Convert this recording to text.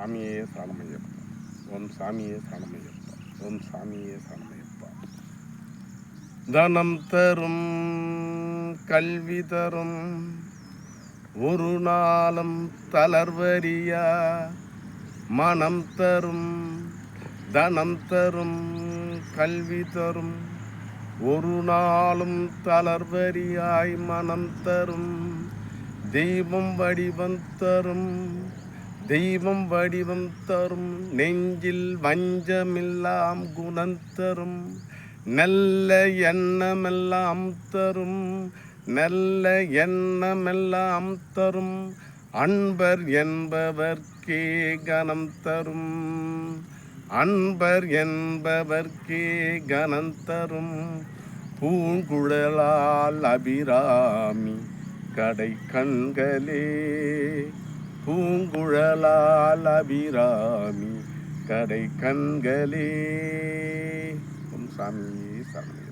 சாமியே சரணமையப்பா. ஓம் சாமியே சரணமையப்பா. ஓம் சாமியே சரணமையப்பா. தனம் தரும் கல்வி தரும் ஒரு நாளும் தளர்வரியா மனம் தரும் தனம் தரும் கல்வி தரும் ஒரு நாளும் தளர்வரியாய் மனம் தரும் தெய்வம் வடிவம் தரும் தெய்வம் வடிவம் தரும் நெஞ்சில் வஞ்சமெல்லாம் குணம் தரும் நல்ல எண்ணமெல்லாம் தரும் நல்ல எண்ணமெல்லாம் தரும் அன்பர் என்பவர்க்கே கணம் தரும் அன்பர் என்பவர்க்கே கணம் தரும் பூங்குழலால் அபிராமி கடை கண்களே பூங்குழலால் அபிராமி கடை கண்களே. ஓம் சாமியே சரணம்.